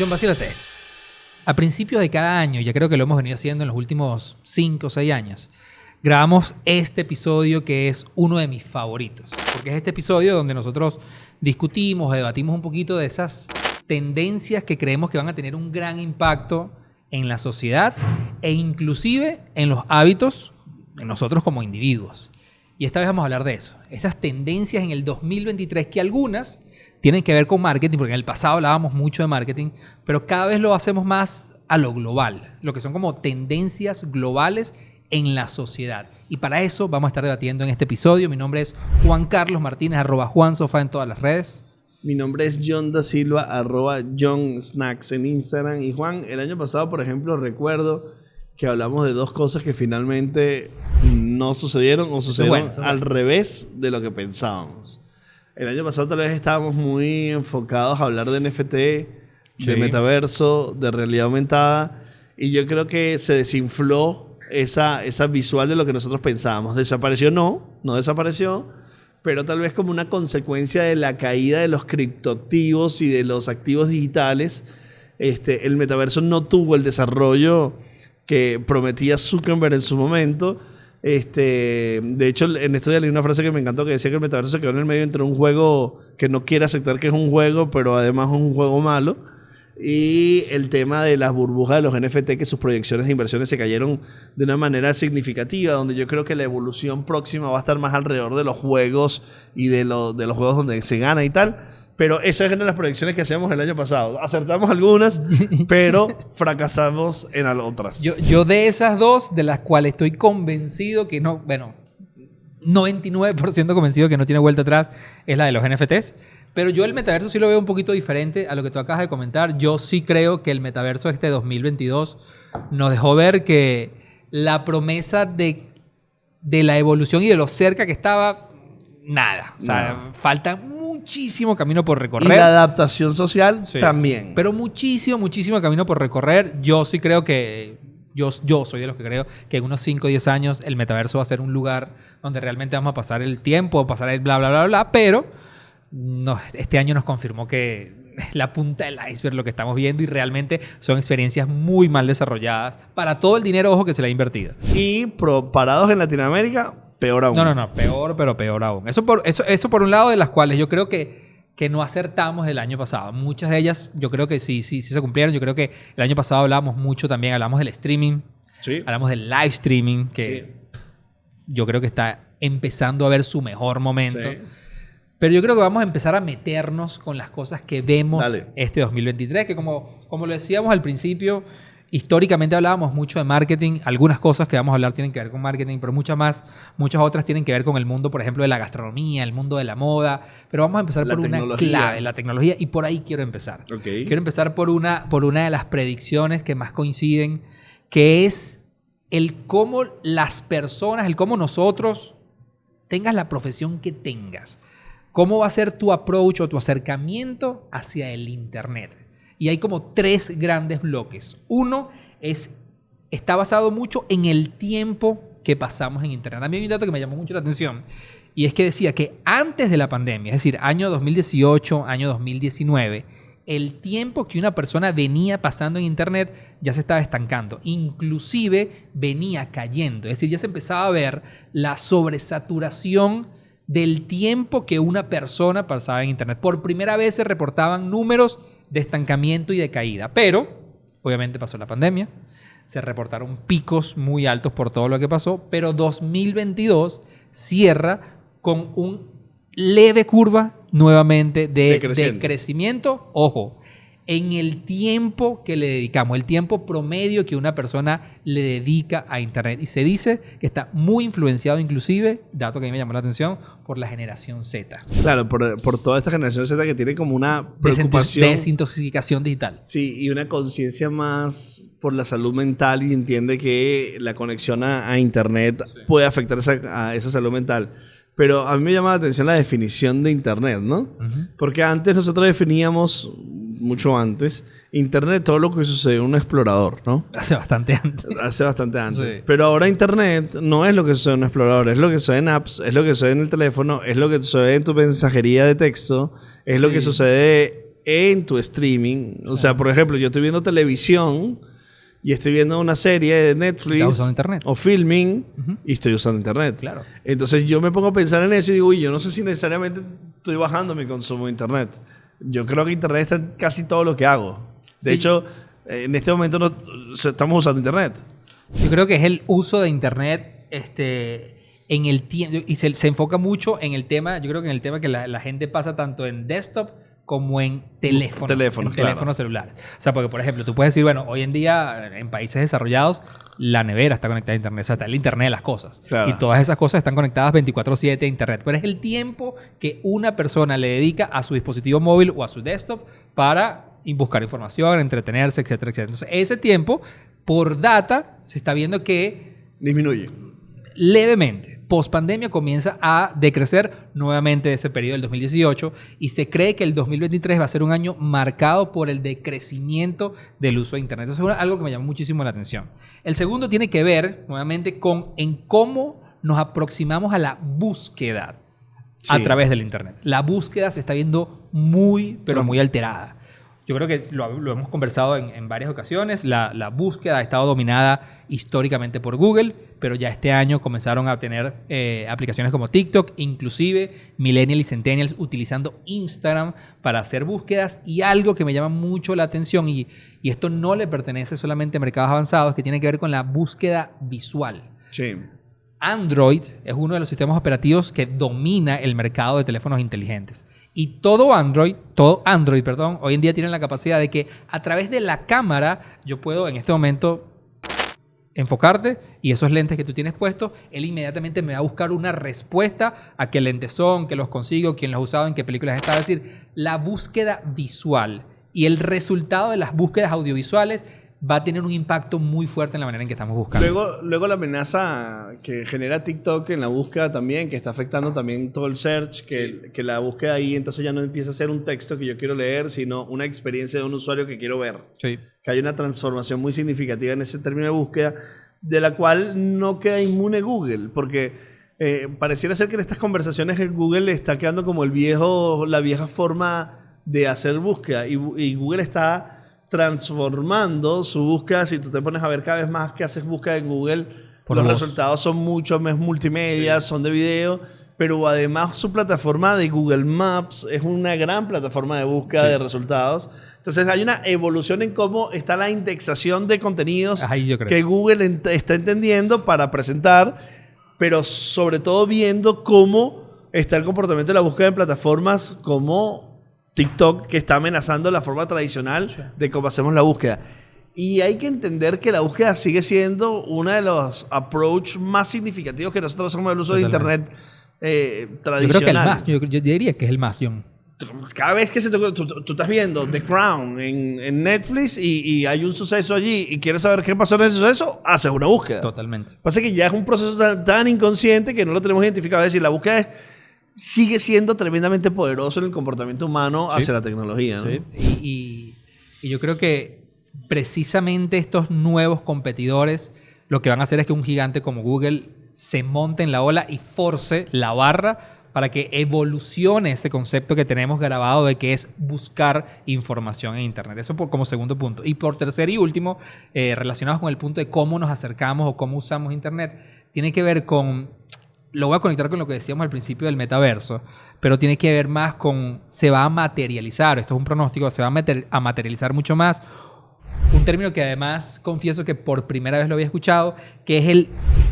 John, vacílate esto. A principios de cada año, ya creo que lo hemos venido haciendo en los últimos 5 o 6 años, grabamos este episodio que es uno de mis favoritos. Porque es este episodio donde nosotros discutimos, debatimos un poquito de esas tendencias que creemos que van a tener un gran impacto en la sociedad e inclusive en los hábitos de nosotros como individuos. Y esta vez vamos a hablar de eso. Esas tendencias en el 2023 que algunas tienen que ver con marketing, porque en el pasado hablábamos mucho de marketing, pero cada vez lo hacemos más a lo global, lo que son como tendencias globales en la sociedad. Y para eso vamos a estar debatiendo en este episodio. Mi nombre es Juan Carlos Martínez, @JuanSofá en todas las redes. Mi nombre es John Da Silva, @JohnSnacks en Instagram. Y Juan, el año pasado, por ejemplo, recuerdo que hablamos de dos cosas que finalmente no sucedieron o sucedieron al revés de lo que pensábamos. El año pasado tal vez estábamos muy enfocados a hablar de NFT, de metaverso, de realidad aumentada, y yo creo que se desinfló esa visual de lo que nosotros pensábamos. Desapareció, no desapareció, pero tal vez como una consecuencia de la caída de los criptoactivos y de los activos digitales, el metaverso no tuvo el desarrollo que prometía Zuckerberg en su momento. De hecho, en estos días leí una frase que me encantó que decía que el metaverso se quedó en el medio entre un juego que no quiere aceptar que es un juego, pero además es un juego malo, y el tema de las burbujas de los NFT, que sus proyecciones de inversiones se cayeron de una manera significativa, donde yo creo que la evolución próxima va a estar más alrededor de los juegos y de los juegos donde se gana y tal. Pero esas eran las proyecciones que hacíamos el año pasado. Acertamos algunas, pero fracasamos en otras. Yo de esas dos, de las cuales estoy convencido que no, bueno, 99% convencido que no tiene vuelta atrás, es la de los NFTs. Pero yo el metaverso sí lo veo un poquito diferente a lo que tú acabas de comentar. Yo sí creo que el metaverso 2022 nos dejó ver que la promesa de la evolución y de lo cerca que estaba, nada. O sea, falta muchísimo camino por recorrer. Y la adaptación social también. Pero muchísimo camino por recorrer. Yo sí creo que... Yo soy de los que creo que en unos 5 o 10 años el metaverso va a ser un lugar donde realmente vamos a pasar el tiempo, pasar el bla, bla, bla, bla, pero no, este año nos confirmó que la punta del iceberg lo que estamos viendo y realmente son experiencias muy mal desarrolladas para todo el dinero, ojo, que se le ha invertido. Y parados en Latinoamérica, peor aún. No, peor, pero peor aún. Eso por un lado, de las cuales yo creo que no acertamos el año pasado. Muchas de ellas yo creo que sí se cumplieron. Yo creo que el año pasado hablábamos mucho también, hablamos del streaming, hablamos del live streaming, que yo creo que está empezando a ver su mejor momento. Sí. Pero yo creo que vamos a empezar a meternos con las cosas que vemos este 2023, que como lo decíamos al principio, históricamente hablábamos mucho de marketing. Algunas cosas que vamos a hablar tienen que ver con marketing, pero muchas otras tienen que ver con el mundo, por ejemplo, de la gastronomía, el mundo de la moda. Pero vamos a empezar por una clave, la tecnología, y por ahí quiero empezar. Okay. Quiero empezar por una de las predicciones que más coinciden, que es el cómo las personas, el cómo nosotros, tengas la profesión que tengas, cómo va a ser tu approach o tu acercamiento hacia el Internet. Y hay como 3 grandes bloques. Uno está basado mucho en el tiempo que pasamos en Internet. A mí hay un dato que me llamó mucho la atención, y es que decía que antes de la pandemia, es decir, año 2018, año 2019, el tiempo que una persona venía pasando en Internet ya se estaba estancando. Inclusive venía cayendo. Es decir, ya se empezaba a ver la sobresaturación del tiempo que una persona pasaba en Internet. Por primera vez se reportaban números de estancamiento y de caída. Pero, obviamente pasó la pandemia, se reportaron picos muy altos por todo lo que pasó, pero 2022 cierra con un leve curva nuevamente de crecimiento. Ojo, en el tiempo que le dedicamos, el tiempo promedio que una persona le dedica a Internet. Y se dice que está muy influenciado, inclusive, dato que a mí me llamó la atención, por la generación Z. Claro, por toda esta generación Z que tiene como una preocupación... Desintoxicación digital. Sí, y una conciencia más por la salud mental, y entiende que la conexión a Internet puede afectar a esa salud mental. Pero a mí me llama la atención la definición de Internet, ¿no? Porque antes nosotros definíamos, mucho antes, Internet, todo lo que sucede en un explorador, ¿no? Hace bastante antes. Sí. Pero ahora Internet no es lo que sucede en un explorador, es lo que sucede en apps, es lo que sucede en el teléfono, es lo que sucede en tu mensajería de texto, es lo que sucede en tu streaming. O sea, por ejemplo, yo estoy viendo televisión y estoy viendo una serie de Netflix ¿Estás usando internet? o filming y estoy usando internet. Claro. Entonces yo me pongo a pensar en eso y digo, uy, yo no sé si necesariamente estoy bajando mi consumo de internet. Yo creo que internet está en casi todo lo que hago. De hecho, en este momento estamos usando internet. Yo creo que es el uso de internet en el tiempo, y se enfoca mucho en el tema, yo creo que en el tema que la gente pasa tanto en desktop como en teléfonos celulares. O sea, porque, por ejemplo, tú puedes decir, bueno, hoy en día en países desarrollados, la nevera está conectada a internet, o sea, está el internet de las cosas. Claro. Y todas esas cosas están conectadas 24/7 a internet. Pero es el tiempo que una persona le dedica a su dispositivo móvil o a su desktop para buscar información, entretenerse, etcétera, etcétera. Entonces, ese tiempo, por data, se está viendo que disminuye. Levemente. Post pandemia comienza a decrecer nuevamente ese periodo del 2018 y se cree que el 2023 va a ser un año marcado por el decrecimiento del uso de internet. Eso es algo que me llamó muchísimo la atención. El segundo tiene que ver nuevamente en cómo nos aproximamos a la búsqueda a través del internet. La búsqueda se está viendo muy, pero muy alterada. Yo creo que lo hemos conversado en varias ocasiones. La búsqueda ha estado dominada históricamente por Google, pero ya este año comenzaron a tener aplicaciones como TikTok, inclusive millennials y centennials utilizando Instagram para hacer búsquedas. Y algo que me llama mucho la atención, y esto no le pertenece solamente a mercados avanzados, que tiene que ver con la búsqueda visual. Sí. Android es uno de los sistemas operativos que domina el mercado de teléfonos inteligentes. Y todo Android, hoy en día tiene la capacidad de que a través de la cámara yo puedo en este momento enfocarte y esos lentes que tú tienes puestos, él inmediatamente me va a buscar una respuesta a qué lentes son, qué los consigo, quién los ha usado, en qué películas está. Es decir, la búsqueda visual y el resultado de las búsquedas audiovisuales va a tener un impacto muy fuerte en la manera en que estamos buscando. Luego la amenaza que genera TikTok en la búsqueda también, que está afectando también todo el search, que la búsqueda ahí entonces ya no empieza a ser un texto que yo quiero leer, sino una experiencia de un usuario que quiero ver. Sí. Que hay una transformación muy significativa en ese término de búsqueda, de la cual no queda inmune Google, porque pareciera ser que en estas conversaciones Google está quedando como la vieja forma de hacer búsqueda y Google está transformando su búsqueda. Si tú te pones a ver cada vez más que haces búsqueda en Google, los resultados son mucho más multimedia, son de video, pero además su plataforma de Google Maps es una gran plataforma de búsqueda de resultados. Entonces hay una evolución en cómo está la indexación de contenidos que Google está entendiendo para presentar, pero sobre todo viendo cómo está el comportamiento de la búsqueda en plataformas como TikTok, que está amenazando la forma tradicional de cómo hacemos la búsqueda. Y hay que entender que la búsqueda sigue siendo uno de los approach más significativos que nosotros hacemos del uso de internet tradicional. Yo creo que el más, yo diría que es el más, John. Cada vez que tú estás viendo The Crown en Netflix y hay un suceso allí y quieres saber qué pasó en ese suceso, haces una búsqueda. Totalmente. Pasa que ya es un proceso tan inconsciente que no lo tenemos identificado. Es decir, la búsqueda sigue siendo tremendamente poderoso en el comportamiento humano hacia la tecnología, ¿no? Sí. Y yo creo que precisamente estos nuevos competidores lo que van a hacer es que un gigante como Google se monte en la ola y force la barra para que evolucione ese concepto que tenemos grabado de que es buscar información en Internet. Eso como segundo punto. Y por tercer y último, relacionados con el punto de cómo nos acercamos o cómo usamos Internet, tiene que ver con... Lo voy a conectar con lo que decíamos al principio del metaverso, pero tiene que ver más con se va a materializar, esto es un pronóstico, se va a materializar mucho más. Un término que además confieso que por primera vez lo había escuchado, que es el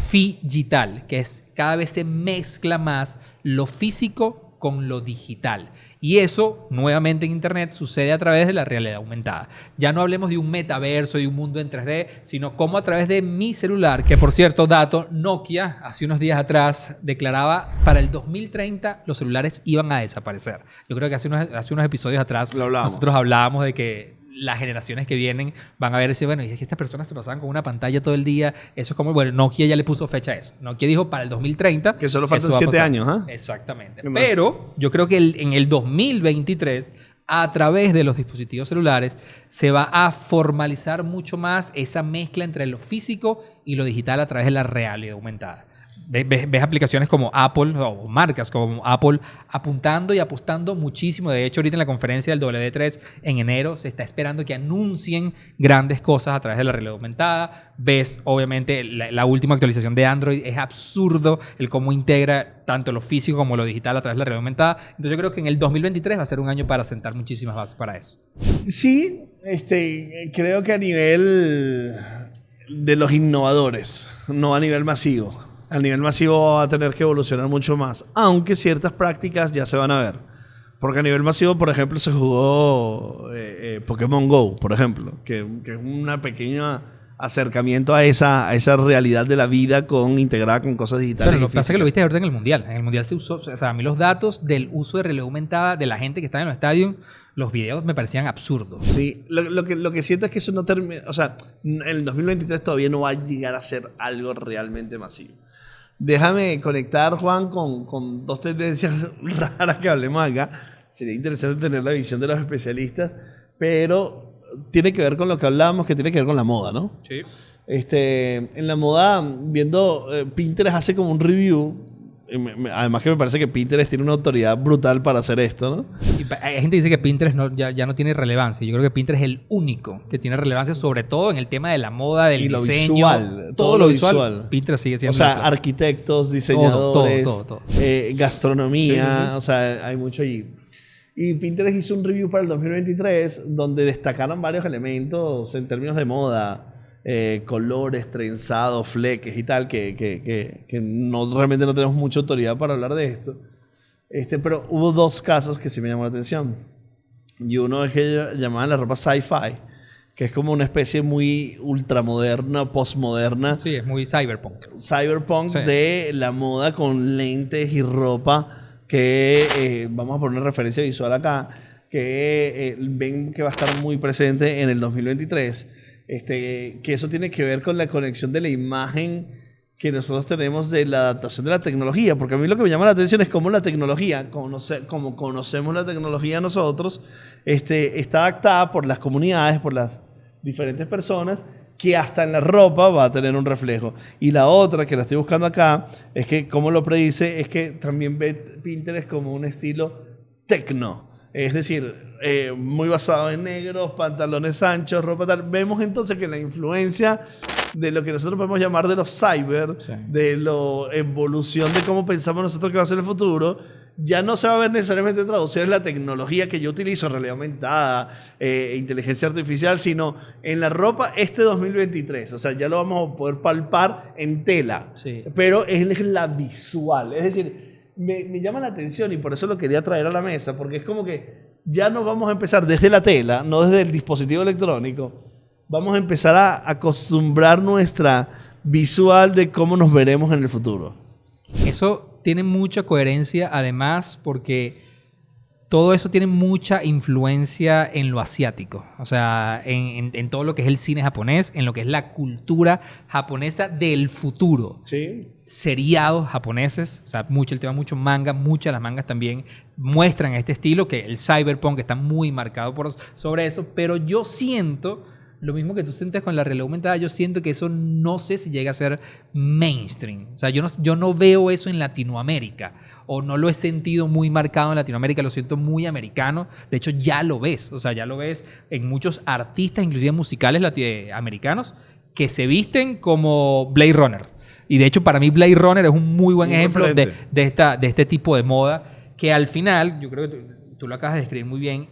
phygital, que es cada vez se mezcla más lo físico con lo digital. Y eso, nuevamente en Internet, sucede a través de la realidad aumentada. Ya no hablemos de un metaverso y un mundo en 3D, sino cómo a través de mi celular, que por cierto, dato, Nokia hace unos días atrás declaraba para el 2030 los celulares iban a desaparecer. Yo creo que hace unos episodios atrás nosotros hablábamos de que las generaciones que vienen van a ver y bueno, y es que estas personas se pasaban con una pantalla todo el día. Eso es como, bueno, Nokia ya le puso fecha a eso. Nokia dijo para el 2030. Que solo faltan 7 años, ¿ah? Exactamente. Pero yo creo que en el 2023, a través de los dispositivos celulares, se va a formalizar mucho más esa mezcla entre lo físico y lo digital a través de la realidad aumentada. ves aplicaciones como Apple o marcas como Apple apuntando y apostando muchísimo. De hecho, ahorita en la conferencia del W3 en enero se está esperando que anuncien grandes cosas a través de la realidad aumentada. Ves, obviamente, la última actualización de Android. Es absurdo el cómo integra tanto lo físico como lo digital a través de la realidad aumentada. Entonces yo creo que en el 2023 va a ser un año para sentar muchísimas bases para eso. Sí, creo que a nivel de los innovadores, no a nivel masivo. A nivel masivo va a tener que evolucionar mucho más, aunque ciertas prácticas ya se van a ver. Porque a nivel masivo, por ejemplo, se jugó Pokémon Go, por ejemplo, que es una pequeña acercamiento a esa realidad de la vida integrada con cosas digitales. Pero lo que pasa es que lo viste ahorita en el Mundial. En el Mundial se usó, o sea, a mí los datos del uso de realidad aumentada de la gente que está en los estadios, los videos me parecían absurdos. Sí, lo que siento es que eso no termina, o sea, el 2023 todavía no va a llegar a ser algo realmente masivo. Déjame conectar, Juan, con dos tendencias raras que hablemos acá. Sería interesante tener la visión de los especialistas, pero tiene que ver con lo que hablábamos, que tiene que ver con la moda, ¿no? Sí. En la moda, viendo Pinterest hace como un review. Además que me parece que Pinterest tiene una autoridad brutal para hacer esto, ¿no? Y hay gente que dice que Pinterest ya no tiene relevancia. Yo creo que Pinterest es el único que tiene relevancia, sobre todo en el tema de la moda, del diseño. Visual, todo lo visual. Pinterest sigue siendo... O sea, arquitectos, diseñadores, todo. gastronomía, sí. O sea, hay mucho allí. Y Pinterest hizo un review para el 2023 donde destacaron varios elementos en términos de moda. Colores, trenzados, fleques y tal, que realmente no tenemos mucha autoridad para hablar de esto. Pero hubo dos casos que sí me llamó la atención. Y uno es que llamaban la ropa sci-fi, que es como una especie muy ultramoderna, postmoderna. Sí, es muy cyberpunk. Cyberpunk, sí. De la moda con lentes y ropa que, vamos a poner una referencia visual acá, que ven que va a estar muy presente en el 2023. Que eso tiene que ver con la conexión de la imagen que nosotros tenemos de la adaptación de la tecnología, porque a mí lo que me llama la atención es cómo la tecnología, como conocemos la tecnología nosotros, está adaptada por las comunidades, por las diferentes personas, que hasta en la ropa va a tener un reflejo. Y la otra, que la estoy buscando acá, es que, como lo predice, es que también ve Pinterest como un estilo tecno. Es decir, muy basado en negros, pantalones anchos, ropa tal. Vemos entonces que la influencia de lo que nosotros podemos llamar de los cyber, sí, de la evolución de cómo pensamos nosotros que va a ser el futuro, ya no se va a ver necesariamente traducida en la tecnología que yo utilizo, realidad aumentada, inteligencia artificial, sino en la ropa 2023. O sea, ya lo vamos a poder palpar en tela. Sí. Pero es la visual. Es decir, me llama la atención y por eso lo quería traer a la mesa, porque es como que ya nos vamos a empezar desde la tela, no desde el dispositivo electrónico. Vamos a empezar a acostumbrar nuestra visual de cómo nos veremos en el futuro. Eso tiene mucha coherencia, además, porque todo eso tiene mucha influencia en lo asiático. O sea, en todo lo que es el cine japonés, en lo que es la cultura japonesa del futuro. Sí. Seriados japoneses, o sea, el tema mucho manga, muchas de las mangas también muestran este estilo, que el cyberpunk está muy marcado sobre eso, pero yo siento, lo mismo que tú sientes con la realidad aumentada, yo siento que eso no sé si llega a ser mainstream. O sea, yo no veo eso en Latinoamérica, o no lo he sentido muy marcado en Latinoamérica, lo siento muy americano. De hecho, ya lo ves, o sea, ya lo ves en muchos artistas, inclusive musicales americanos, que se visten como Blade Runner. Y de hecho, para mí Blade Runner es un muy buen ejemplo de este tipo de moda, que al final, yo creo que tú lo acabas de describir muy bien,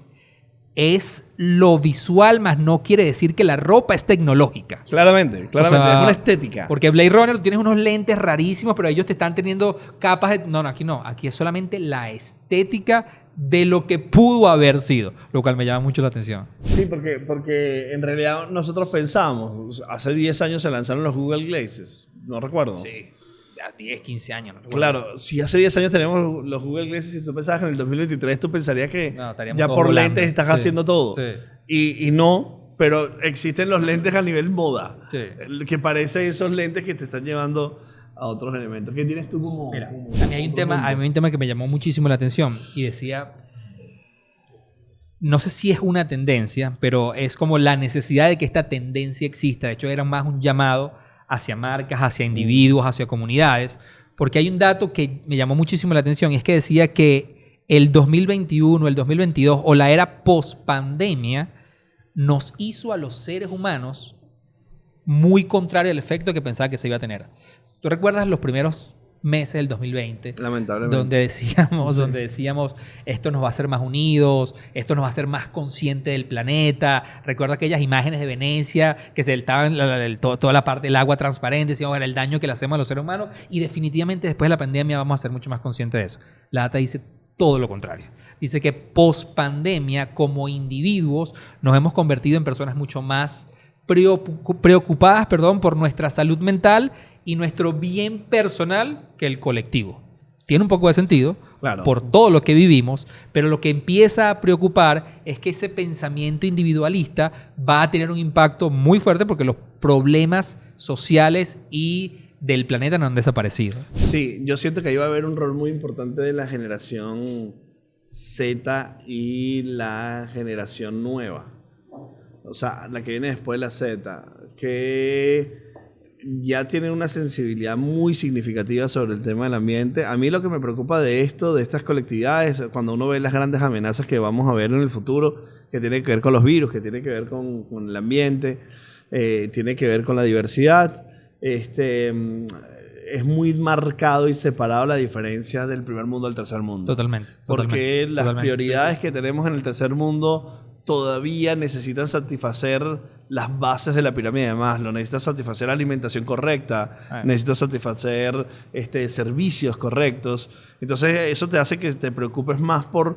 es lo visual, más no quiere decir que la ropa es tecnológica. Claramente, o sea, es una estética. Porque Blade Runner, tú tienes unos lentes rarísimos, pero ellos te están teniendo capas de... No, aquí es solamente la estética de lo que pudo haber sido, lo cual me llama mucho la atención. Sí, porque en realidad nosotros pensamos, hace 10 años se lanzaron los Google Glasses, no recuerdo. Sí, ya 10, 15 años. No recuerdo. Claro, si hace 10 años tenemos los Google Glasses y tú pensabas que en el 2023 tú pensarías que ya por volando. Lentes estás haciendo todo. Sí. Y no, pero existen los lentes a nivel moda, sí, que parece esos lentes que te están llevando a otros elementos. ¿Qué tienes tú como...? Mira, a mí hay un tema que me llamó muchísimo la atención y decía, no sé si es una tendencia, pero es como la necesidad de que esta tendencia exista. De hecho, era más un llamado hacia marcas, hacia individuos, hacia comunidades, porque hay un dato que me llamó muchísimo la atención y es que decía que el 2021, el 2022 o la era post-pandemia nos hizo a los seres humanos muy contrario al efecto que pensaba que se iba a tener. ¿Tú recuerdas los primeros meses del 2020? Lamentablemente. Donde decíamos, esto nos va a hacer más unidos, esto nos va a hacer más conscientes del planeta. Recuerda aquellas imágenes de Venecia que se deltaban toda la parte del agua transparente, decíamos, el daño que le hacemos a los seres humanos, y definitivamente después de la pandemia vamos a ser mucho más conscientes de eso. La data dice todo lo contrario. Dice que post pandemia, como individuos, nos hemos convertido en personas mucho más preocupadas, por nuestra salud mental y nuestro bien personal que el colectivo. Tiene un poco de sentido, claro, por todo lo que vivimos, pero lo que empieza a preocupar es que ese pensamiento individualista va a tener un impacto muy fuerte porque los problemas sociales y del planeta no han desaparecido. Sí, yo siento que ahí va a haber un rol muy importante de la generación Z y la generación nueva. O sea, la que viene después de la Z, que ya tienen una sensibilidad muy significativa sobre el tema del ambiente. A mí lo que me preocupa de esto, de estas colectividades, cuando uno ve las grandes amenazas que vamos a ver en el futuro, que tiene que ver con los virus, que tiene que ver con el ambiente, tiene que ver con la diversidad, es muy marcado y separado la diferencia del primer mundo al tercer mundo. Totalmente. Porque las prioridades que tenemos en el tercer mundo todavía necesitan satisfacer las bases de la pirámide de Maslow, necesitan satisfacer alimentación correcta, necesitan satisfacer servicios correctos. Entonces eso te hace que te preocupes más por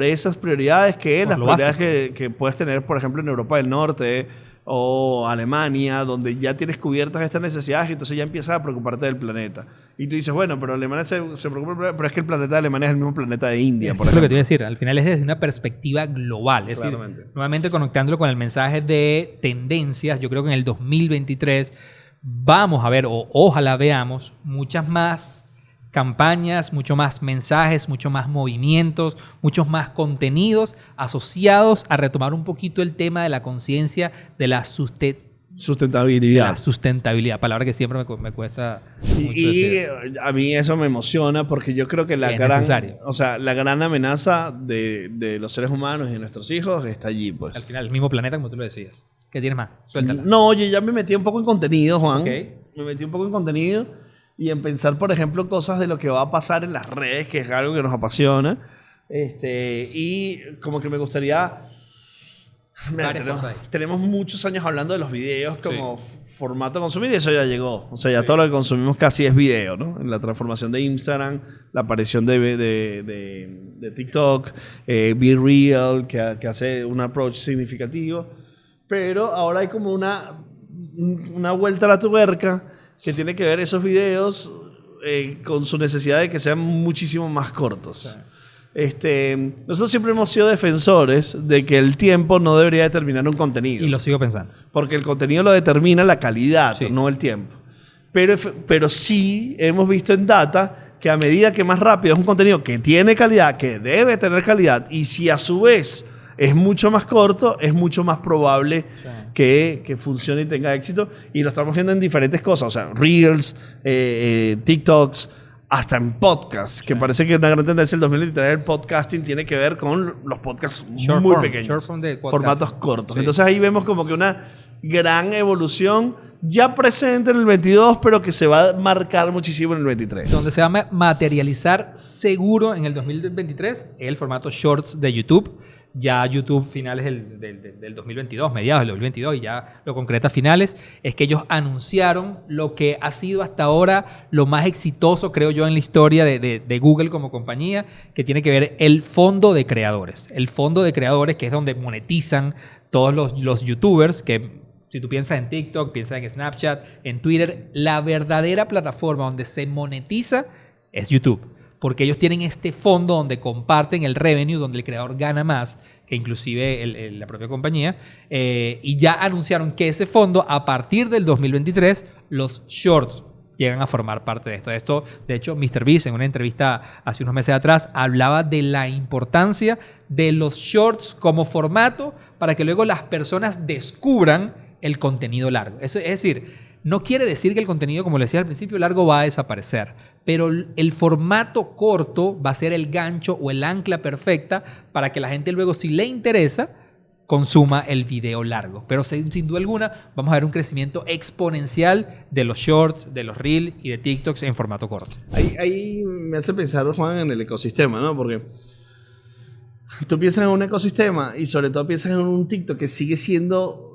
esas prioridades que las prioridades que puedes tener, por ejemplo, en Europa del Norte o Alemania, donde ya tienes cubiertas estas necesidades y entonces ya empiezas a preocuparte del planeta. Y tú dices, bueno, pero Alemania se preocupa, pero es que el planeta de Alemania es el mismo planeta de India, por ejemplo. Es lo que te iba a decir, al final es desde una perspectiva global. Es decir, nuevamente conectándolo con el mensaje de tendencias, yo creo que en el 2023 vamos a ver, o ojalá veamos, muchas más campañas, mucho más mensajes, mucho más movimientos, muchos más contenidos asociados a retomar un poquito el tema de la conciencia de la sustentabilidad. De la sustentabilidad, palabra que siempre me cuesta mucho decir. A mí eso me emociona porque yo creo que la gran amenaza de los seres humanos y de nuestros hijos está allí, pues. Al final, el mismo planeta, como tú lo decías. ¿Qué tienes más? Suéltala. No, yo ya me metí un poco en contenido, Juan. Okay. Me metí un poco en contenido y en pensar, por ejemplo, cosas de lo que va a pasar en las redes, que es algo que nos apasiona. Y como que me gustaría... Mira, tenemos muchos años hablando de los videos como formato a consumir y eso ya llegó. O sea, ya todo lo que consumimos casi es video, ¿no? En la transformación de Instagram, la aparición de TikTok, Be Real, que hace un approach significativo. Pero ahora hay como una vuelta a la tuerca que tiene que ver esos videos con su necesidad de que sean muchísimo más cortos. Nosotros siempre hemos sido defensores de que el tiempo no debería determinar un contenido. Y lo sigo pensando. Porque el contenido lo determina la calidad, no el tiempo. Pero sí hemos visto en data que a medida que más rápido es un contenido que tiene calidad, que debe tener calidad, y si a su vez es mucho más corto, es mucho más probable que funcione y tenga éxito. Y lo estamos viendo en diferentes cosas. O sea, Reels, TikToks, hasta en podcasts, que parece que una gran tendencia del 2023 el podcasting tiene que ver con los podcasts muy pequeños, formatos cortos. Sí. Entonces ahí vemos como que una gran evolución ya presente en el 22, pero que se va a marcar muchísimo en el 23. Donde se va a materializar seguro en el 2023 el formato Shorts de YouTube. Ya YouTube finales del 2022, mediados del 2022, y ya lo concreta a finales, es que ellos anunciaron lo que ha sido hasta ahora lo más exitoso, creo yo, en la historia de Google como compañía, que tiene que ver el fondo de creadores. El fondo de creadores, que es donde monetizan todos los YouTubers, que si tú piensas en TikTok, piensas en Snapchat, en Twitter, la verdadera plataforma donde se monetiza es YouTube. Porque ellos tienen este fondo donde comparten el revenue, donde el creador gana más que inclusive la propia compañía. Y ya anunciaron que ese fondo, a partir del 2023, los shorts llegan a formar parte de esto. De hecho, MrBeast, en una entrevista hace unos meses atrás, hablaba de la importancia de los shorts como formato para que luego las personas descubran el contenido largo. Es decir, No quiere decir que el contenido, como le decía al principio, largo va a desaparecer, pero el formato corto va a ser el gancho o el ancla perfecta para que la gente luego, si le interesa, consuma el video largo. Pero sin duda alguna vamos a ver un crecimiento exponencial de los shorts, de los reels y de TikToks en formato corto. Ahí me hace pensar, Juan, en el ecosistema, ¿no? Porque tú piensas en un ecosistema y sobre todo piensas en un TikTok que sigue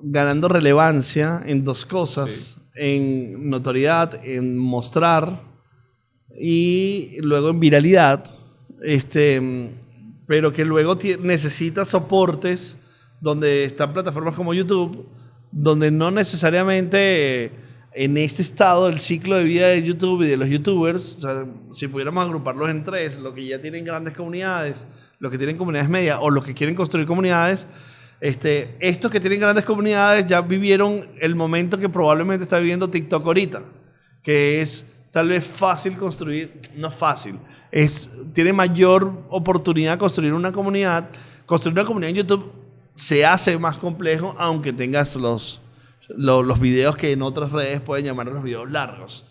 ganando relevancia en dos cosas. Sí. En notoriedad, en mostrar y luego en viralidad. Pero que luego necesita soportes donde están plataformas como YouTube, donde no necesariamente en este estado del ciclo de vida de YouTube y de los YouTubers, o sea, si pudiéramos agruparlos en tres, los que ya tienen grandes comunidades, los que tienen comunidades medias o los que quieren construir comunidades, estos que tienen grandes comunidades ya vivieron el momento que probablemente está viviendo TikTok ahorita, que es tal vez fácil construir, no fácil, tiene mayor oportunidad de construir una comunidad. Construir una comunidad en YouTube se hace más complejo, aunque tengas los videos que en otras redes pueden llamar los videos largos.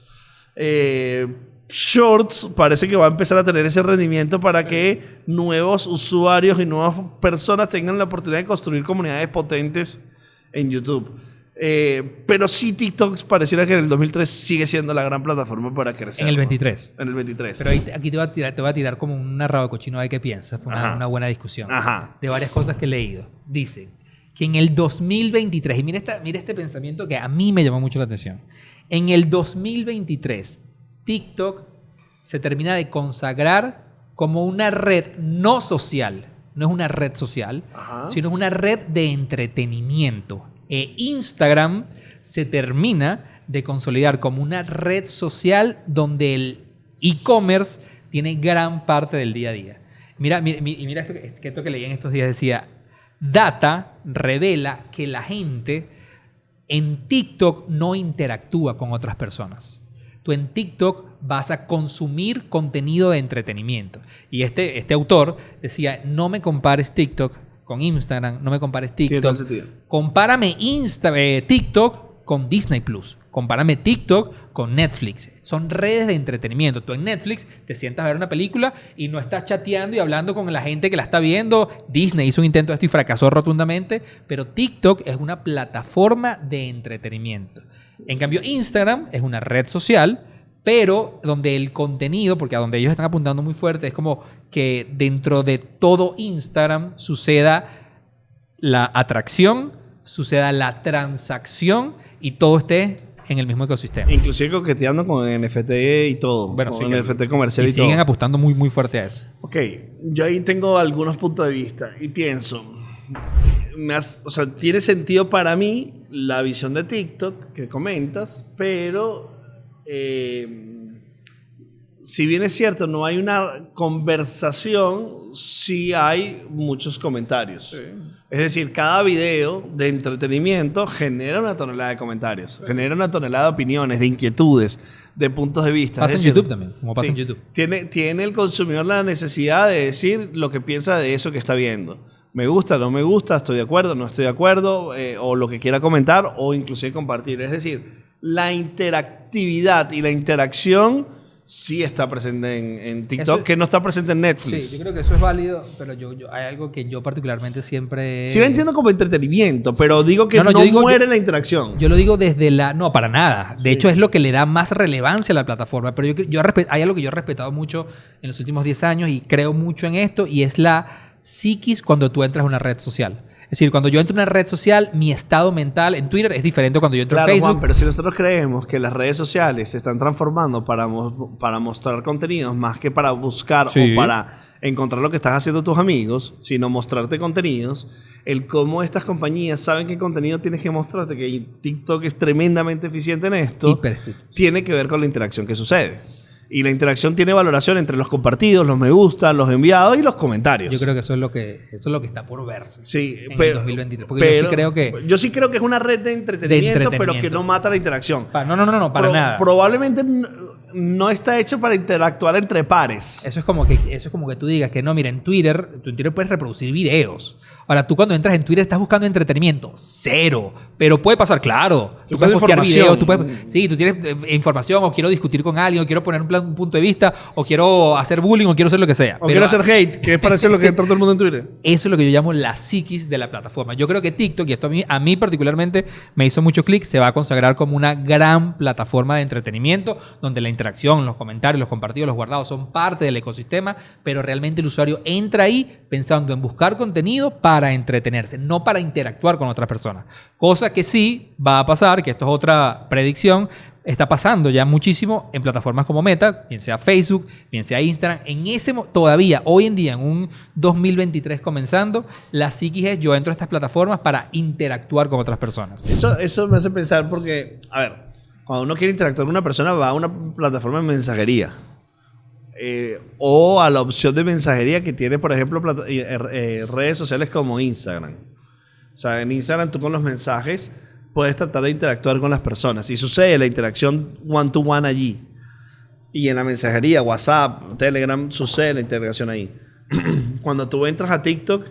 Shorts parece que va a empezar a tener ese rendimiento para que nuevos usuarios y nuevas personas tengan la oportunidad de construir comunidades potentes en YouTube. Pero sí, TikTok pareciera que en el 2003 sigue siendo la gran plataforma para crecer. En el 23. En el 23. Pero aquí te voy a tirar como un narrado cochino de qué piensas. Una buena discusión. Ajá. De varias cosas que he leído. Dice que en el 2023, y mira este pensamiento que a mí me llamó mucho la atención. En el 2023, TikTok se termina de consagrar como una red no social. No es una red social, sino es una red de entretenimiento. Instagram se termina de consolidar como una red social donde el e-commerce tiene gran parte del día a día. Mira esto que leí en estos días decía, data revela que la gente en TikTok no interactúa con otras personas. Tú en TikTok vas a consumir contenido de entretenimiento. Y este autor decía, no me compares TikTok con Instagram, no me compares TikTok. Compárame TikTok con Disney Plus. Compárame TikTok con Netflix. Son redes de entretenimiento. Tú en Netflix te sientas a ver una película y no estás chateando y hablando con la gente que la está viendo. Disney hizo un intento de esto y fracasó rotundamente. Pero TikTok es una plataforma de entretenimiento. En cambio, Instagram es una red social, pero donde el contenido, porque a donde ellos están apuntando muy fuerte, es como que dentro de todo Instagram suceda la atracción, suceda la transacción y todo esté en el mismo ecosistema. Inclusive coqueteando con NFT y todo. Bueno, con NFT comercial y todo. Y siguen apostando muy, muy fuerte a eso. Ok, yo ahí tengo algunos puntos de vista y pienso, tiene sentido para mí la visión de TikTok que comentas, pero si bien es cierto, no hay una conversación, sí hay muchos comentarios. Sí. Es decir, cada video de entretenimiento genera una tonelada de comentarios, genera una tonelada de opiniones, de inquietudes, de puntos de vista. Pasa en YouTube también, como pasa en YouTube. Tiene el consumidor la necesidad de decir lo que piensa de eso que está viendo. Me gusta, no me gusta, estoy de acuerdo, no estoy de acuerdo, o lo que quiera comentar, o inclusive compartir. Es decir, la interactividad y la interacción sí está presente en TikTok, que no está presente en Netflix. Sí, yo creo que eso es válido, pero hay algo que yo particularmente siempre... Sí, lo entiendo como entretenimiento, pero digo que muere la interacción. Yo lo digo desde No, para nada. De hecho, es lo que le da más relevancia a la plataforma. Pero hay algo que yo he respetado mucho en los últimos 10 años y creo mucho en esto, y es la psiquis cuando tú entras a una red social. Es decir, cuando yo entro en una red social, mi estado mental en Twitter es diferente cuando yo entro en Facebook. Juan, pero si nosotros creemos que las redes sociales se están transformando para mostrar contenidos más que para buscar o para encontrar lo que estás haciendo tus amigos, sino mostrarte contenidos, el cómo estas compañías saben qué contenido tienes que mostrarte, que TikTok es tremendamente eficiente en esto, tiene que ver con la interacción que sucede. Y la interacción tiene valoración entre los compartidos, los me gusta, los enviados y los comentarios. Yo creo que eso es lo que está por verse en el 2023. Porque yo sí creo que es una red de entretenimiento, pero que no mata la interacción. No, para nada. Probablemente no está hecho para interactuar entre pares. Eso es como que tú digas que no, mira, en Twitter puedes reproducir videos. Ahora, tú cuando entras en Twitter estás buscando entretenimiento. cero. Pero puede pasar, claro. Tú puedes postear videos, tú tienes información, o quiero discutir con alguien, o quiero poner un punto de vista, o quiero hacer bullying, o quiero hacer lo que sea. O quiero hacer hate, que es parecer lo que entra todo el mundo en Twitter. Eso es lo que yo llamo la psiquis de la plataforma. Yo creo que TikTok, y esto a mí particularmente me hizo mucho clic, se va a consagrar como una gran plataforma de entretenimiento, donde la interacción, los comentarios, los compartidos, los guardados son parte del ecosistema, pero realmente el usuario entra ahí pensando en buscar contenido para entretenerse, no para interactuar con otras personas. Cosa que sí va a pasar, que esto es otra predicción, está pasando ya muchísimo en plataformas como Meta, bien sea Facebook, bien sea Instagram. Todavía, hoy en día, en un 2023 comenzando, la psiquis es: yo entro a estas plataformas para interactuar con otras personas. Eso me hace pensar porque, a ver, cuando uno quiere interactuar con una persona, va a una plataforma de mensajería. O a la opción de mensajería que tiene, por ejemplo, redes sociales como Instagram. O sea, en Instagram tú con los mensajes puedes tratar de interactuar con las personas. Y sucede la interacción one-to-one allí. Y en la mensajería, WhatsApp, Telegram, sucede la interacción ahí. Cuando tú entras a TikTok,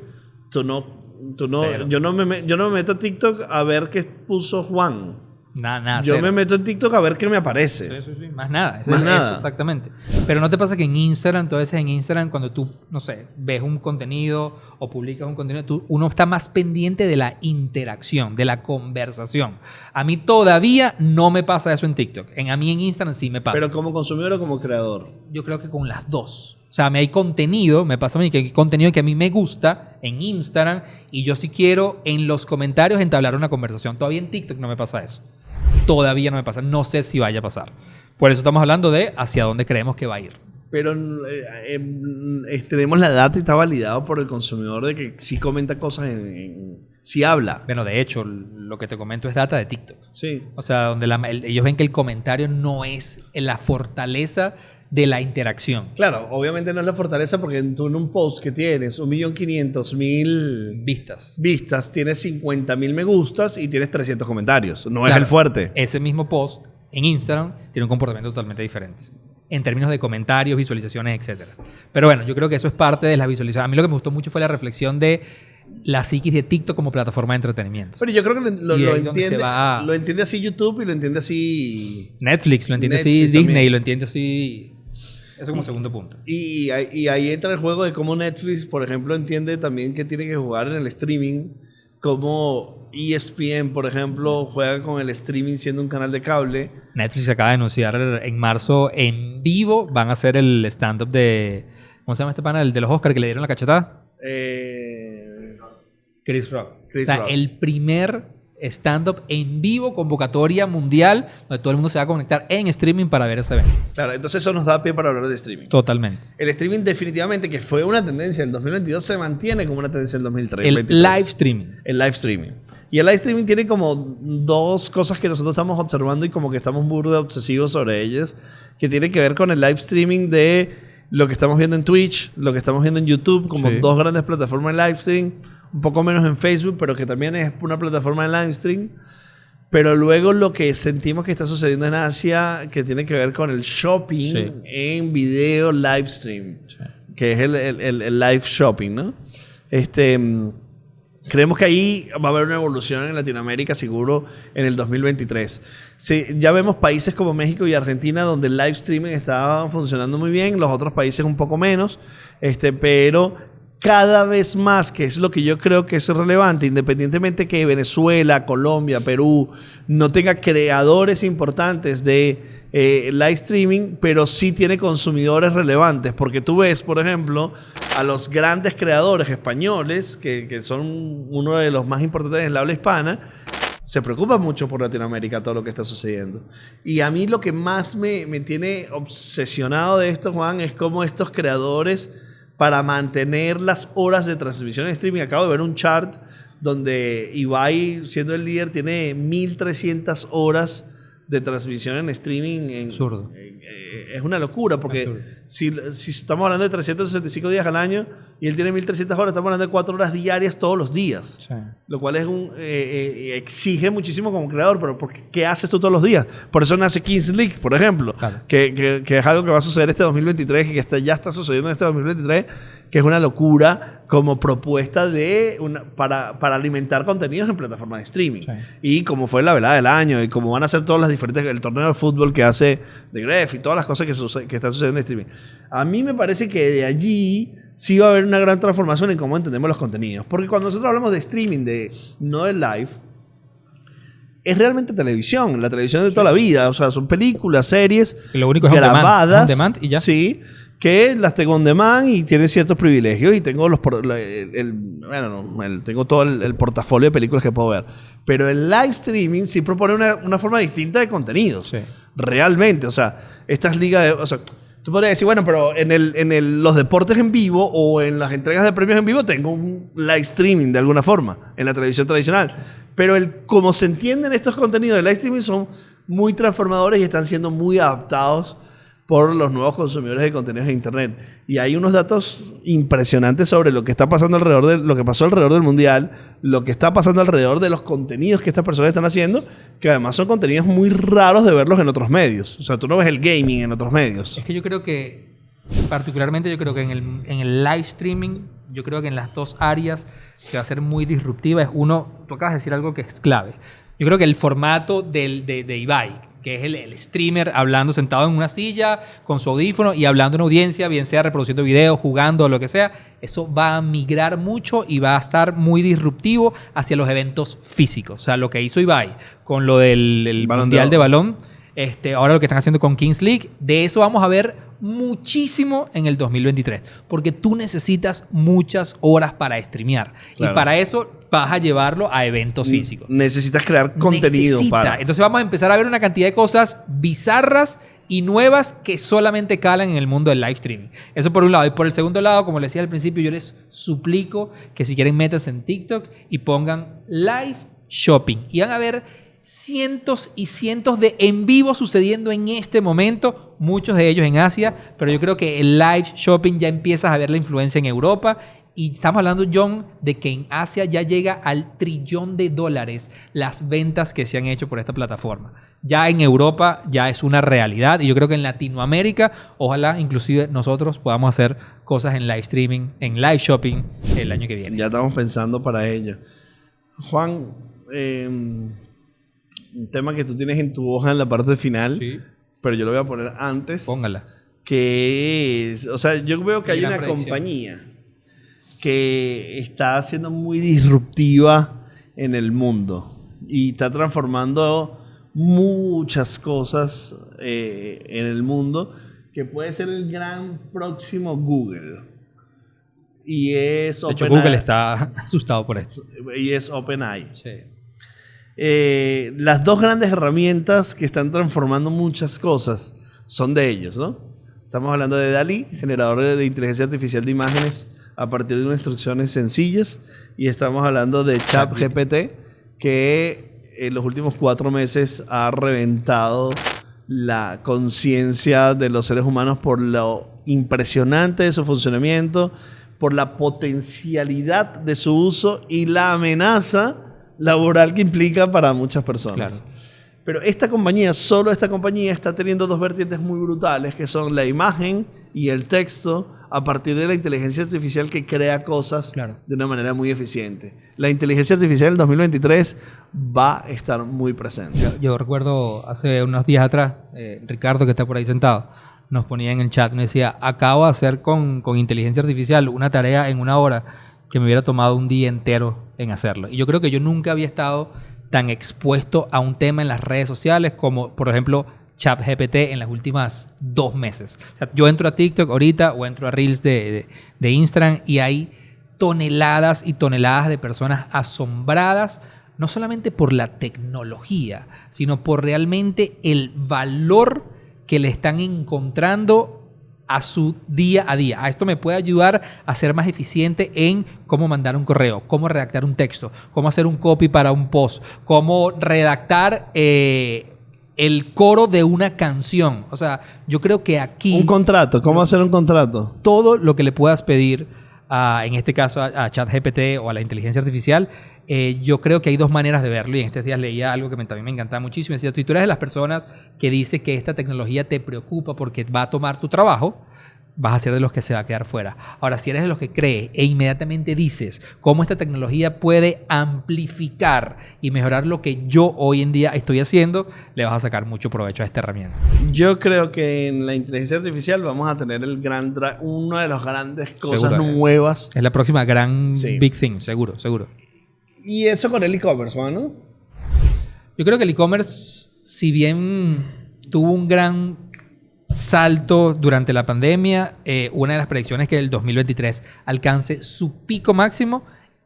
yo no me meto a TikTok a ver qué puso Juan. Nada, yo cero. me meto en TikTok a ver qué me aparece. Sí. Más nada. Nada. Exactamente. Pero ¿no te pasa que en Instagram, tú a veces en Instagram, cuando tú, no sé, ves un contenido o publicas un contenido, uno está más pendiente de la interacción, de la conversación? A mí todavía no me pasa eso en TikTok. A mí en Instagram sí me pasa. ¿Pero como consumidor o como creador? Yo creo que con las dos. O sea, hay contenido, me pasa a mí que hay contenido que a mí me gusta en Instagram y yo sí quiero en los comentarios entablar una conversación. Todavía en TikTok no me pasa eso. Todavía no me pasa. No sé si vaya a pasar. Por eso estamos hablando de hacia dónde creemos que va a ir. Pero tenemos la data y está validado por el consumidor de que sí comenta cosas, sí habla. Bueno, de hecho, lo que te comento es data de TikTok. Sí. O sea, donde ellos ven que el comentario no es la fortaleza de la interacción. Claro, obviamente no es la fortaleza porque tú en un post que tienes 1.500.000 vistas, tienes 50.000 me gustas y tienes 300 comentarios. No es el fuerte. Ese mismo post en Instagram tiene un comportamiento totalmente diferente en términos de comentarios, visualizaciones, etc. Pero bueno, yo creo que eso es parte de las visualizaciones. A mí lo que me gustó mucho fue la reflexión de la psiquis de TikTok como plataforma de entretenimiento. Pero yo creo que lo entiende así YouTube y lo entiende así Netflix, lo entiende así Disney, también. Lo entiende así. Eso como segundo punto. Y ahí entra el juego de cómo Netflix, por ejemplo, entiende también que tiene que jugar en el streaming, como ESPN, por ejemplo, juega con el streaming siendo un canal de cable. Netflix acaba de anunciar en marzo en vivo van a hacer el stand-up de... ¿Cómo se llama este pana? El de los Oscars que le dieron la cachetada. Chris Rock. El primer stand-up en vivo, convocatoria mundial, donde todo el mundo se va a conectar en streaming para ver ese evento. Claro, entonces eso nos da pie para hablar de streaming. Totalmente. El streaming definitivamente, que fue una tendencia del 2022, se mantiene como una tendencia del 2023. El live streaming. El live streaming. Y el live streaming tiene como dos cosas que nosotros estamos observando y como que estamos muy obsesivos sobre ellas, que tienen que ver con el live streaming de lo que estamos viendo en Twitch, lo que estamos viendo en YouTube, como dos grandes plataformas de live stream. Un poco menos en Facebook, pero que también es una plataforma de live stream. Pero luego lo que sentimos que está sucediendo en Asia, que tiene que ver con el shopping en video live stream, que es el live shopping, ¿no? Creemos que ahí va a haber una evolución en Latinoamérica, seguro, en el 2023. Sí, ya vemos países como México y Argentina donde el live streaming está funcionando muy bien, los otros países un poco menos, pero cada vez más, que es lo que yo creo que es relevante, independientemente que Venezuela, Colombia, Perú no tenga creadores importantes de live streaming, pero sí tiene consumidores relevantes, porque tú ves, por ejemplo, a los grandes creadores españoles, que son uno de los más importantes en el habla hispana, se preocupan mucho por Latinoamérica, todo lo que está sucediendo. Y a mí lo que más me tiene obsesionado de esto, Juan, es cómo estos creadores, para mantener las horas de transmisión en streaming, acabo de ver un chart donde Ibai, siendo el líder, tiene 1.300 horas de transmisión en streaming es una locura porque si estamos hablando de 365 días al año y él tiene 1300 horas, estamos hablando de 4 horas diarias todos los días. Sí. Lo cual es exige muchísimo como creador, pero ¿qué haces tú todos los días? Por eso nace Kings League, por ejemplo, claro. que es algo que va a suceder este 2023 y que ya está sucediendo en este 2023, que es una locura como propuesta para alimentar contenidos en plataformas de streaming. Sí. Y como fue la velada del año y como van a ser todas las diferentes, el torneo de fútbol que hace The Gref y todas las cosas que están sucediendo en streaming. A mí me parece que de allí sí va a haber una gran transformación en cómo entendemos los contenidos. Porque cuando nosotros hablamos de streaming, no de live, es realmente televisión, la televisión de toda la vida. O sea, son películas, series y lo único es grabadas. On demand y ya. Sí, que las tengo on demand y tienen ciertos privilegios y tengo tengo todo el portafolio de películas que puedo ver. Pero el live streaming sí propone una forma distinta de contenidos. Sí. Realmente, o sea, estas ligas de... O sea, tú podrías decir, bueno, pero en los deportes en vivo o en las entregas de premios en vivo tengo un live streaming de alguna forma en la televisión tradicional. Pero como se entienden estos contenidos de live streaming son muy transformadores y están siendo muy adaptados por los nuevos consumidores de contenidos de Internet. Y hay unos datos impresionantes sobre lo que está pasando lo que pasó alrededor del Mundial, lo que está pasando alrededor de los contenidos que estas personas están haciendo, que además son contenidos muy raros de verlos en otros medios. O sea, tú no ves el gaming en otros medios. Es que yo creo que, particularmente yo creo que en el live streaming, yo creo que en las dos áreas que va a ser muy disruptiva es uno, tú acabas de decir algo que es clave. Yo creo que el formato de Ibai, que es el streamer hablando sentado en una silla con su audífono y hablando en audiencia, bien sea reproduciendo videos, jugando o lo que sea, eso va a migrar mucho y va a estar muy disruptivo hacia los eventos físicos. O sea, lo que hizo Ibai con lo del Mundial de Balón, ahora lo que están haciendo con Kings League, de eso vamos a ver muchísimo en el 2023, porque tú necesitas muchas horas para streamear. Claro. Y para eso vas a llevarlo a eventos físicos. Necesitas crear contenido para... Entonces vamos a empezar a ver una cantidad de cosas bizarras y nuevas que solamente calan en el mundo del live streaming. Eso por un lado. Y por el segundo lado, como les decía al principio, yo les suplico que si quieren métanse en TikTok y pongan live shopping. Y van a ver cientos y cientos de en vivo sucediendo en este momento, muchos de ellos en Asia, pero yo creo que el live shopping ya empiezas a ver la influencia en Europa. Y estamos hablando, John, de que en Asia ya llega al $1 trillón las ventas que se han hecho por esta plataforma. Ya en Europa ya es una realidad y yo creo que en Latinoamérica, ojalá inclusive nosotros podamos hacer cosas en live streaming, en live shopping el año que viene. Ya estamos pensando para ello. Juan, un tema que tú tienes en tu hoja en la parte final, sí, pero yo lo voy a poner antes. Póngala. Que es, o sea, yo veo que hay una compañía que está siendo muy disruptiva en el mundo y está transformando muchas cosas en el mundo, que puede ser el gran próximo Google. Y es de hecho, Google está asustado por esto. Y es OpenAI. Sí. Las dos grandes herramientas que están transformando muchas cosas son de ellos, ¿no? Estamos hablando de DALL-E, generador de inteligencia artificial de imágenes a partir de unas instrucciones sencillas, y estamos hablando de ChatGPT, que en los últimos 4 meses ha reventado la conciencia de los seres humanos por lo impresionante de su funcionamiento, por la potencialidad de su uso y la amenaza laboral que implica para muchas personas. Claro. Pero solo esta compañía está teniendo dos vertientes muy brutales, que son la imagen y el texto, a partir de la inteligencia artificial que crea cosas, claro, de una manera muy eficiente. La inteligencia artificial en el 2023 va a estar muy presente. Yo recuerdo hace unos días atrás, Ricardo, que está por ahí sentado, nos ponía en el chat, me decía, acabo de hacer con inteligencia artificial una tarea en 1 hora que me hubiera tomado un día entero en hacerlo. Y yo creo que yo nunca había estado tan expuesto a un tema en las redes sociales como, por ejemplo, ChatGPT en las últimas 2 meses. O sea, yo entro a TikTok ahorita o entro a Reels de Instagram y hay toneladas y toneladas de personas asombradas, no solamente por la tecnología, sino por realmente el valor que le están encontrando a su día a día. A esto me puede ayudar a ser más eficiente en cómo mandar un correo, cómo redactar un texto, cómo hacer un copy para un post, cómo redactar el coro de una canción. O sea, yo creo que aquí... Un contrato. ¿Cómo hacer un contrato? Todo lo que le puedas pedir, en este caso a ChatGPT o a la inteligencia artificial, yo creo que hay dos maneras de verlo. Y en estos días leía algo que también me encantaba muchísimo. Decía, si tú eres de las personas que dice que esta tecnología te preocupa porque va a tomar tu trabajo, vas a ser de los que se va a quedar fuera. Ahora, si eres de los que cree e inmediatamente dices cómo esta tecnología puede amplificar y mejorar lo que yo hoy en día estoy haciendo, le vas a sacar mucho provecho a esta herramienta. Yo creo que en la inteligencia artificial vamos a tener una de las grandes cosas Seguro, nuevas. Es la próxima gran Sí. big thing, seguro, seguro. Y eso con el e-commerce, ¿no? Yo creo que el e-commerce, si bien tuvo un gran salto durante la pandemia, una de las predicciones es que el 2023 alcance su pico máximo,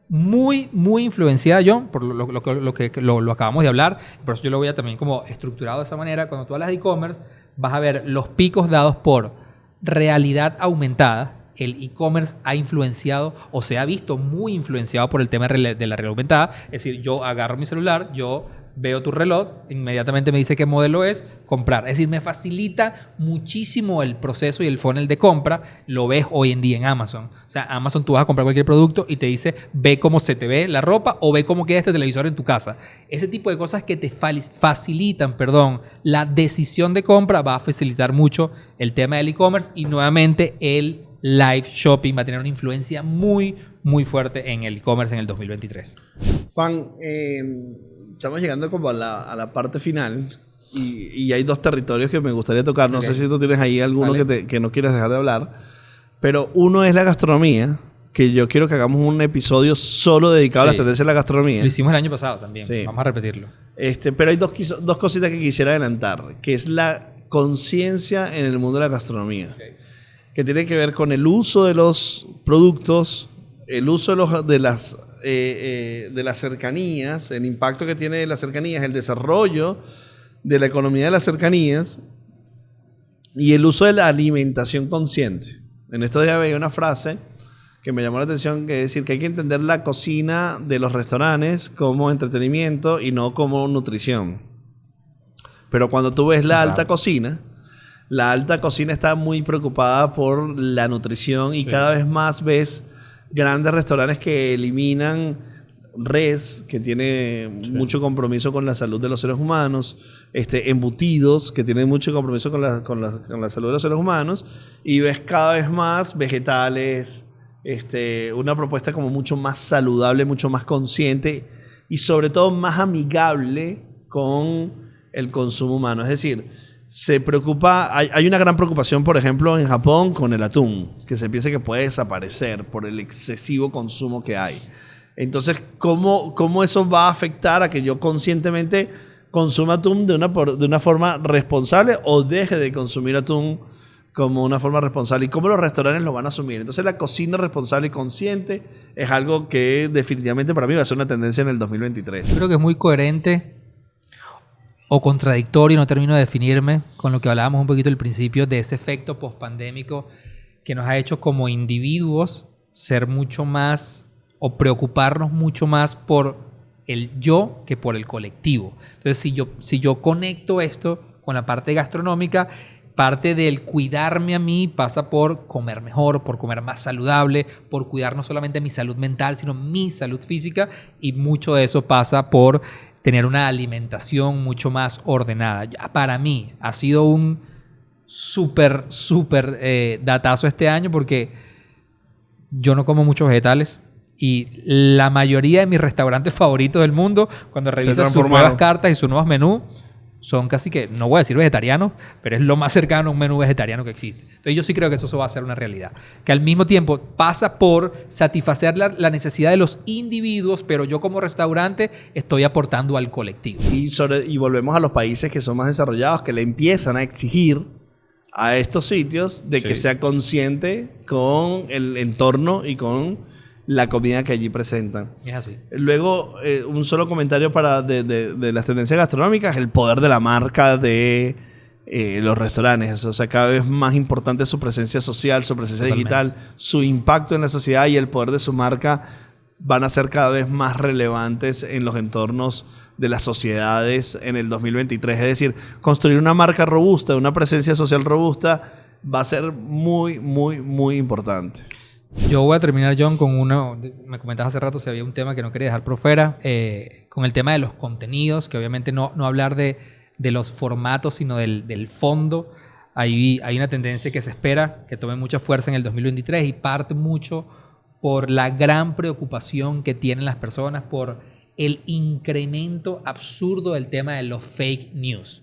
muy, muy influenciada, John, por lo acabamos de hablar. Por eso yo lo voy a también como estructurado de esa manera. Cuando tú hablas de e-commerce, vas a ver los picos dados por realidad aumentada. El e-commerce ha influenciado o se ha visto muy influenciado por el tema de la realidad aumentada. Es decir, yo agarro mi celular, yo veo tu reloj, inmediatamente me dice qué modelo es, comprar. Es decir, me facilita muchísimo el proceso y el funnel de compra. Lo ves hoy en día en Amazon. O sea, Amazon tú vas a comprar cualquier producto y te dice, ve cómo se te ve la ropa o ve cómo queda este televisor en tu casa. Ese tipo de cosas que te facilitan, la decisión de compra va a facilitar mucho el tema del e-commerce y nuevamente el live shopping va a tener una influencia muy, muy fuerte en el e-commerce en el 2023. Juan, estamos llegando como a la parte final y hay dos territorios que me gustaría tocar. No sé si tú tienes ahí alguno que no quieres dejar de hablar, pero uno es la gastronomía, que yo quiero que hagamos un episodio solo dedicado a las tendencias de la gastronomía. Lo hicimos el año pasado también. Sí. Vamos a repetirlo. Pero hay dos cositas que quisiera adelantar, que es la conciencia en el mundo de la gastronomía. Okay. Que tiene que ver con el uso de los productos, el uso de las cercanías, el impacto que tiene las cercanías, el desarrollo de la economía de las cercanías y el uso de la alimentación consciente. En estos días veía una frase que me llamó la atención, que es decir que hay que entender la cocina de los restaurantes como entretenimiento y no como nutrición. Pero cuando tú ves la alta cocina está muy preocupada por la nutrición y cada vez más ves grandes restaurantes que eliminan res, que tiene mucho compromiso con la salud de los seres humanos, embutidos, que tienen mucho compromiso con la salud de los seres humanos, y ves cada vez más vegetales, una propuesta como mucho más saludable, mucho más consciente y sobre todo más amigable con el consumo humano. Es decir, hay una gran preocupación, por ejemplo, en Japón con el atún, que se piensa que puede desaparecer por el excesivo consumo que hay. Entonces, ¿cómo eso va a afectar a que yo conscientemente consuma atún de una forma responsable o deje de consumir atún como una forma responsable? ¿Y cómo los restaurantes lo van a asumir? Entonces, la cocina responsable y consciente es algo que definitivamente para mí va a ser una tendencia en el 2023. Creo que es muy coherente o contradictorio, no termino de definirme, con lo que hablábamos un poquito al principio de ese efecto pospandémico que nos ha hecho como individuos ser mucho más o preocuparnos mucho más por el yo que por el colectivo. Entonces, si yo conecto esto con la parte gastronómica, parte del cuidarme a mí pasa por comer mejor, por comer más saludable, por cuidar no solamente mi salud mental, sino mi salud física, y mucho de eso pasa por tener una alimentación mucho más ordenada. Ya para mí ha sido un súper datazo este año porque yo no como muchos vegetales y la mayoría de mis restaurantes favoritos del mundo, cuando revisas sus nuevas cartas y sus nuevos menús, son casi que, no voy a decir vegetarianos, pero es lo más cercano a un menú vegetariano que existe. Entonces yo sí creo que eso va a ser una realidad. Que al mismo tiempo pasa por satisfacer la necesidad de los individuos, pero yo como restaurante estoy aportando al colectivo. Y volvemos a los países que son más desarrollados, que le empiezan a exigir a estos sitios de que sea consciente con el entorno y con la comida que allí presentan. Es así. Luego, un solo comentario de las tendencias gastronómicas, el poder de la marca de los restaurantes. O sea, cada vez más importante su presencia social, su presencia digital, su impacto en la sociedad y el poder de su marca van a ser cada vez más relevantes en los entornos de las sociedades en el 2023. Es decir, construir una marca robusta, una presencia social robusta, va a ser muy, muy, muy importante. Yo voy a terminar, John, con uno. Me comentabas hace rato si había un tema que no quería dejar por fuera, con el tema de los contenidos, que obviamente no hablar de los formatos, sino del fondo. Hay una tendencia que se espera que tome mucha fuerza en el 2023 y parte mucho por la gran preocupación que tienen las personas por el incremento absurdo del tema de los fake news.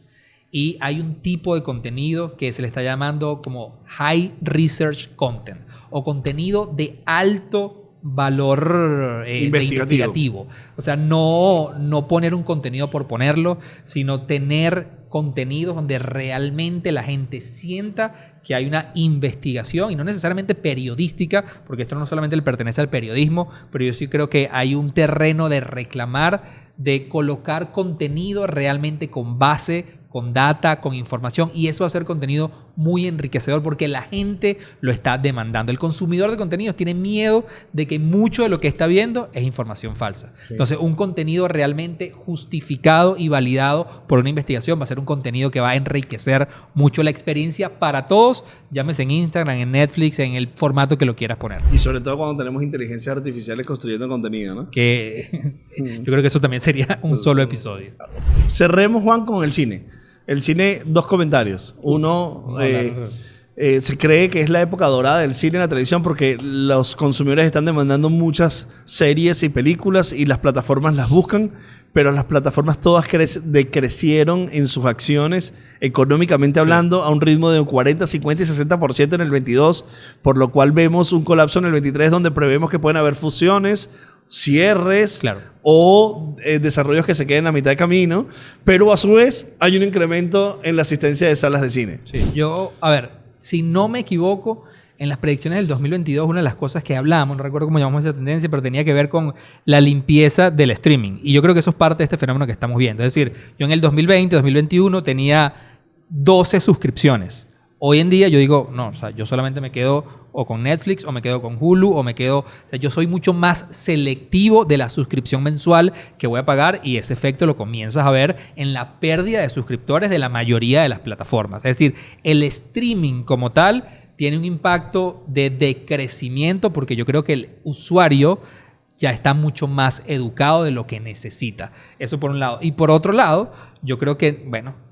Y hay un tipo de contenido que se le está llamando como high research content o contenido de alto valor investigativo. O sea, no poner un contenido por ponerlo, sino tener contenidos donde realmente la gente sienta que hay una investigación y no necesariamente periodística, porque esto no solamente le pertenece al periodismo, pero yo sí creo que hay un terreno de reclamar, de colocar contenido realmente con base, con data, con información, y eso va a ser contenido muy enriquecedor porque la gente lo está demandando. El consumidor de contenidos tiene miedo de que mucho de lo que está viendo es información falsa. Sí. Entonces, un contenido realmente justificado y validado por una investigación va a ser un contenido que va a enriquecer mucho la experiencia para todos, llámese en Instagram, en Netflix, en el formato que lo quieras poner. Y sobre todo cuando tenemos inteligencias artificiales construyendo contenido, ¿no? Que yo creo que eso también sería un solo episodio. Cerremos, Juan, con el cine. El cine, 2 comentarios. Uno, se cree que es la época dorada del cine y la televisión porque los consumidores están demandando muchas series y películas y las plataformas las buscan, pero las plataformas todas decrecieron en sus acciones, económicamente hablando, a un ritmo de 40, 50 y 60% en el 22, por lo cual vemos un colapso en el 23 donde prevemos que pueden haber fusiones, cierres, claro, o desarrollos que se queden a mitad de camino, pero a su vez hay un incremento en la asistencia de salas de cine. Sí. Yo, a ver, si no me equivoco, en las predicciones del 2022 una de las cosas que hablamos, no recuerdo cómo llamamos esa tendencia, pero tenía que ver con la limpieza del streaming, y yo creo que eso es parte de este fenómeno que estamos viendo. Es decir, yo en el 2020, 2021 tenía 12 suscripciones. Hoy en día yo digo, no, o sea, yo solamente me quedo o con Netflix, o me quedo con Hulu, o me quedo... O sea, yo soy mucho más selectivo de la suscripción mensual que voy a pagar, y ese efecto lo comienzas a ver en la pérdida de suscriptores de la mayoría de las plataformas. Es decir, el streaming como tal tiene un impacto de decrecimiento porque yo creo que el usuario ya está mucho más educado de lo que necesita. Eso por un lado. Y por otro lado, yo creo que, bueno,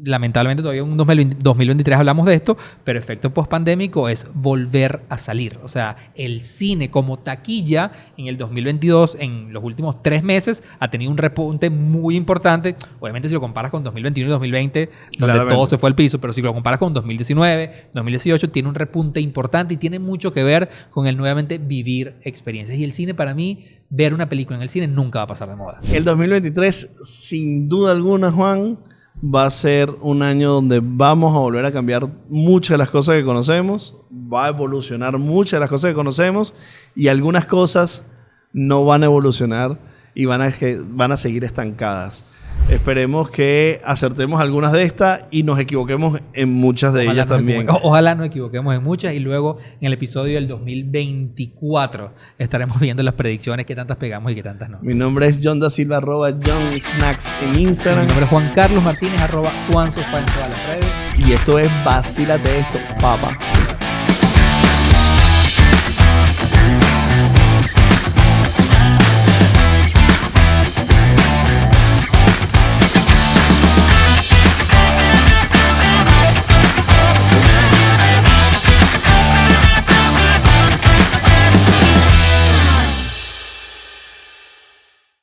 lamentablemente todavía en 2023 hablamos de esto, pero efecto post-pandémico es volver a salir. O sea, el cine como taquilla en el 2022, en los últimos 3 meses, ha tenido un repunte muy importante. Obviamente si lo comparas con 2021 y 2020, donde todo se fue al piso, pero si lo comparas con 2019, 2018, tiene un repunte importante y tiene mucho que ver con el nuevamente vivir experiencias. Y el cine, para mí, ver una película en el cine nunca va a pasar de moda. El 2023, sin duda alguna, Juan, va a ser un año donde vamos a volver a cambiar muchas de las cosas que conocemos, va a evolucionar muchas de las cosas que conocemos y algunas cosas no van a evolucionar y van a seguir estancadas. Esperemos que acertemos algunas de estas y nos equivoquemos en muchas de ellas también. Ojalá nos equivoquemos en muchas y luego en el episodio del 2024 estaremos viendo las predicciones, qué tantas pegamos y qué tantas no. Mi nombre es John Da Silva, @JohnSnacks en Instagram. Mi nombre es Juan Carlos Martínez, @JuanSofá en todas las redes. Y esto es Vacílate esto, papá.